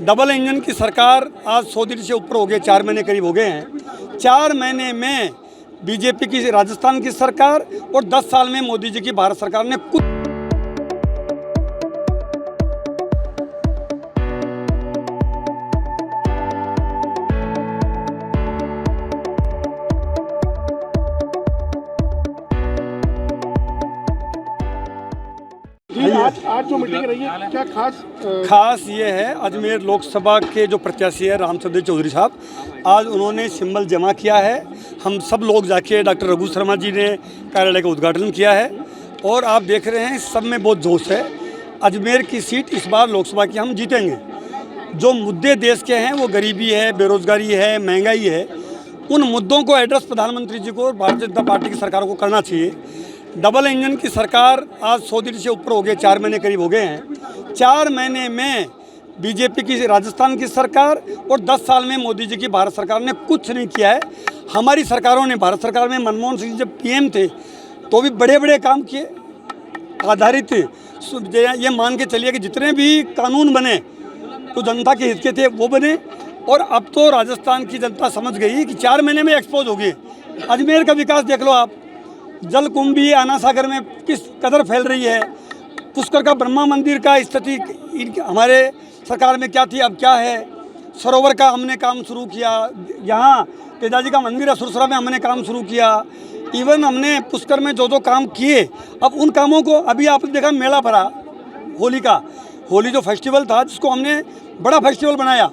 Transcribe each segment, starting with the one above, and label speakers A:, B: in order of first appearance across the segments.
A: Double engine की सरकार आज 100 दिन से ऊपर हो गए, 4 महीने करीब हो गए हैं। 4 महीने में बीजेपी की राजस्थान की सरकार और 10 साल में मोदी जी की भारत सरकार ने कुछ
B: आज जो मीटिंग रही है क्या
A: खास ये है, अजमेर लोकसभा के जो प्रत्याशी है रामचंद्र चौधरी साहब, आज उन्होंने सिंबल जमा किया है। हम सब लोग जाके डॉक्टर रघु शर्मा जी ने कार्यालय का उद्घाटन किया है और आप देख रहे हैं सब में बहुत जोश है। अजमेर की सीट इस बार लोकसभा की हम जीतेंगे। जो मुद्दे देश के हैं वो गरीबी है, बेरोजगारी है, महंगाई है, उन मुद्दों को एड्रेस प्रधानमंत्री जी को और भारतीय जनता पार्टी की सरकार को करना चाहिए। डबल इंजन की सरकार आज 100 दिन से ऊपर हो गए, 4 महीने करीब हो गए हैं। 4 महीने में बीजेपी की राजस्थान की सरकार और 10 साल में मोदी जी की भारत सरकार ने कुछ नहीं किया है। हमारी सरकारों ने, भारत सरकार में मनमोहन सिंह जब पीएम थे तो भी बड़े बड़े काम किए, आधारित ये मान के चलिए कि जितने भी कानून बने तो जनता के हित के थे वो बने। और अब तो राजस्थान की जनता समझ गई कि 4 महीने में एक्सपोज हो गए। अजमेर का विकास देख लो आप, जल कुंभी आना सागर में किस कदर फैल रही है। पुष्कर का ब्रह्मा मंदिर का स्थिति हमारे सरकार में क्या थी, अब क्या है। सरोवर का हमने काम शुरू किया, यहाँ तेजाजी का मंदिर है सुरसरा में हमने काम शुरू किया। इवन हमने पुष्कर में जो काम किए, अब उन कामों को अभी आपने देखा मेला भरा होली का। होली जो फेस्टिवल था जिसको हमने बड़ा फेस्टिवल बनाया,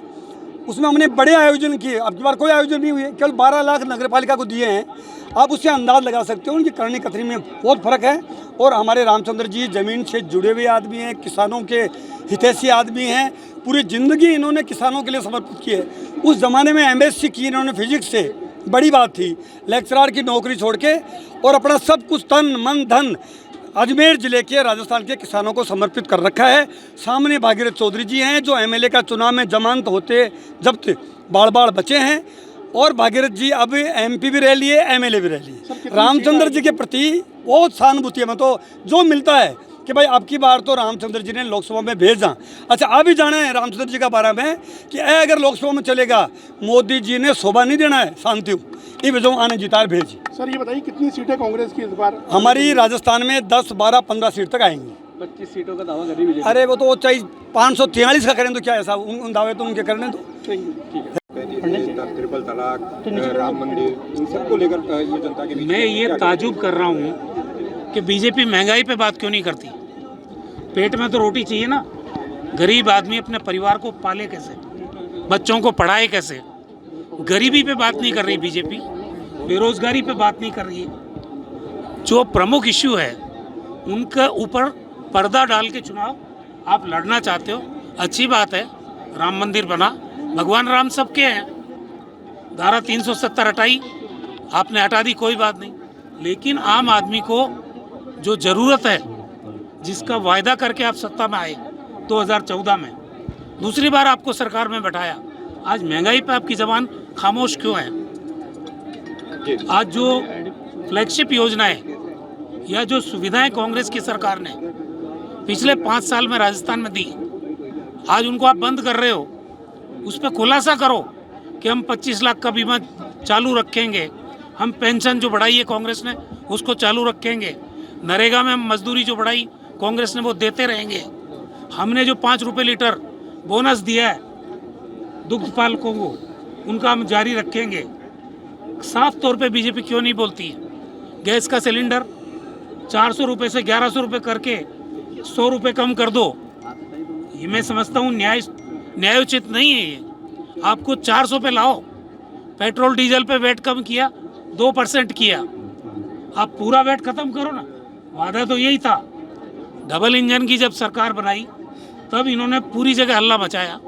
A: उसमें हमने बड़े आयोजन किए। अब की बार कोई आयोजन नहीं हुए, केवल 12 लाख नगर पालिका को दिए हैं। आप उससे अंदाज लगा सकते हो उनकी करनी कथनी में बहुत फ़र्क है। और हमारे रामचंद्र जी ज़मीन से जुड़े हुए आदमी हैं, किसानों के हितैषी आदमी हैं। पूरी ज़िंदगी इन्होंने किसानों के लिए समर्पित की है। उस ज़माने में MSc की इन्होंने फिजिक्स से, बड़ी बात थी, लेक्चरर की नौकरी छोड़ के और अपना सब कुछ तन मन धन अजमेर ज़िले के राजस्थान के किसानों को समर्पित कर रखा है। सामने भागीरथ चौधरी जी हैं जो MLA का चुनाव में जमानत होते जब्त बाड़ बाड़ बचे हैं। और भागीरथ जी अब MP भी रह लिए, MLA भी रह लिए। रामचंद्र जी के प्रति बहुत सहानुभूति है। मैं तो जो मिलता है कि भाई अब की बार तो रामचंद्र जी ने लोकसभा में भेजा। अच्छा, आप भी जाना है रामचंद्र जी का बारे में कि अगर लोकसभा में चलेगा, मोदी जी ने शोभा नहीं देना है शांति ये वजह आने जितार भेजी।
B: सर ये बताइए कितनी सीटें कांग्रेस की इस बार?
A: हमारी राजस्थान में 10, 12, 15 सीट तक आएंगी।
B: 25 सीटों का दावा कर रही है।
A: अरे वो तो चाहे 543 का करें तो क्या ऐसा, उन दावे तो उनके करने दो।
B: ट्रिपल तलाक, राम मंदिर, इन सबको लेकर ये जनता के बीच
C: मैं ये ताजुब कर रहा हूँ कि बीजेपी महंगाई पे बात क्यों नहीं करती। पेट में तो रोटी चाहिए ना। गरीब आदमी अपने परिवार को पाले कैसे, बच्चों को पढ़ाए कैसे। गरीबी पे बात नहीं कर रही बीजेपी, बेरोजगारी पे बात नहीं कर रही है। जो प्रमुख इश्यू है उनके ऊपर पर्दा डाल के चुनाव आप लड़ना चाहते हो, अच्छी बात है। राम मंदिर बना, भगवान राम सबके हैं। धारा 370 हटाई आपने, हटा दी, कोई बात नहीं। लेकिन आम आदमी को जो ज़रूरत है, जिसका वायदा करके आप सत्ता में आए 2014 में, दूसरी बार आपको सरकार में बैठाया, आज महंगाई पे आपकी ज़बान खामोश क्यों है? आज जो फ्लैगशिप योजनाएं या जो सुविधाएं कांग्रेस की सरकार ने पिछले 5 साल में राजस्थान में दी, आज उनको आप बंद कर रहे हो। उस पर खुलासा करो कि हम 25 लाख का बीमा चालू रखेंगे, हम पेंशन जो बढ़ाई है कांग्रेस ने उसको चालू रखेंगे, नरेगा में हम मजदूरी जो बढ़ाई कांग्रेस ने वो देते रहेंगे, हमने जो 5 रुपये लीटर बोनस दिया है दुग्ध पालकों को उनका हम जारी रखेंगे। साफ तौर पे बीजेपी क्यों नहीं बोलती है? गैस का सिलेंडर 400 रुपये से 1100 रुपये करके 100 रुपये कम कर दो। ये मैं समझता हूँ न्यायोचित नहीं है। ये आपको 400 पे लाओ। पेट्रोल डीजल पे वैट कम किया, 2% किया, आप पूरा वैट खत्म करो ना। वादा तो यही था। डबल इंजन की जब सरकार बनाई तब इन्होंने पूरी जगह हल्ला मचाया।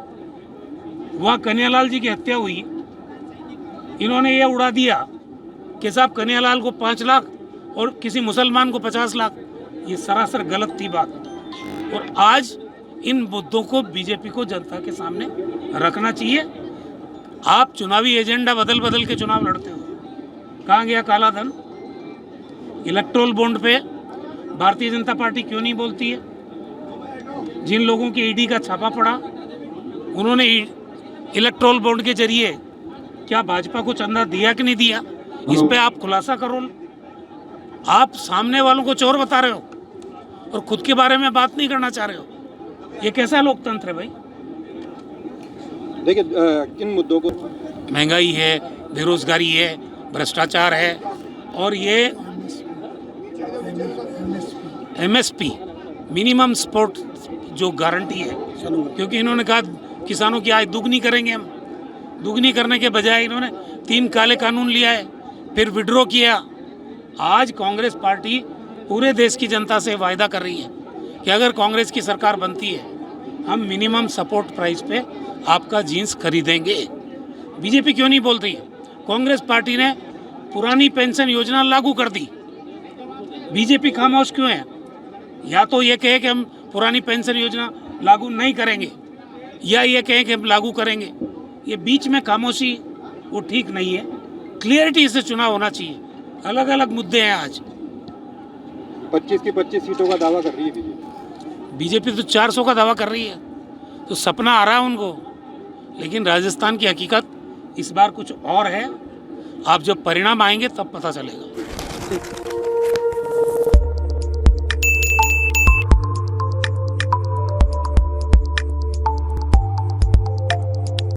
C: वहाँ कन्हैयालाल जी की हत्या हुई, इन्होंने ये उड़ा दिया कि साहब कन्हैयालाल को 5 लाख और किसी मुसलमान को 50 लाख। ये सरासर गलत थी बात। और आज इन मुद्दों को बीजेपी को जनता के सामने रखना चाहिए। आप चुनावी एजेंडा बदल बदल के चुनाव लड़ते हो। कहाँ गया काला धन? इलेक्ट्रोल बॉन्ड पे भारतीय जनता पार्टी क्यों नहीं बोलती है? जिन लोगों की ईडी का छापा पड़ा उन्होंने इलेक्ट्रोल बॉन्ड के जरिए क्या भाजपा को चंदा दिया कि नहीं दिया, इस पे आप खुलासा करो। आप सामने वालों को चोर बता रहे हो और खुद के बारे में बात नहीं करना चाह रहे हो। ये कैसा लोकतंत्र है भाई?
B: देखिए किन मुद्दों को,
C: महंगाई है, बेरोजगारी है, भ्रष्टाचार है, और ये एमएसपी मिनिमम सपोर्ट जो गारंटी है, क्योंकि इन्होंने कहा किसानों की आय दुगनी करेंगे हम। दुगनी करने के बजाय इन्होंने 3 काले कानून लिया है, फिर विड्रॉ किया। आज कांग्रेस पार्टी पूरे देश की जनता से वायदा कर रही है कि अगर कांग्रेस की सरकार बनती है हम मिनिमम सपोर्ट प्राइस पे आपका जीन्स खरीदेंगे। बीजेपी क्यों नहीं बोलती है? कांग्रेस पार्टी ने पुरानी पेंशन योजना लागू कर दी, बीजेपी खामोश क्यों है? या तो ये कहे कि हम पुरानी पेंशन योजना लागू नहीं करेंगे, या ये कहें कि हम लागू करेंगे। ये बीच में खामोशी वो ठीक नहीं है। क्लियरिटी से चुनाव होना चाहिए। अलग अलग मुद्दे हैं। आज
B: 25 की 25 सीटों का दावा कर रही है बीजेपी।
C: बीजेपी तो 400 का दावा कर रही है, तो सपना आ रहा है उनको, लेकिन राजस्थान की हकीकत इस बार कुछ और है। आप जब परिणाम आएंगे तब पता चलेगा।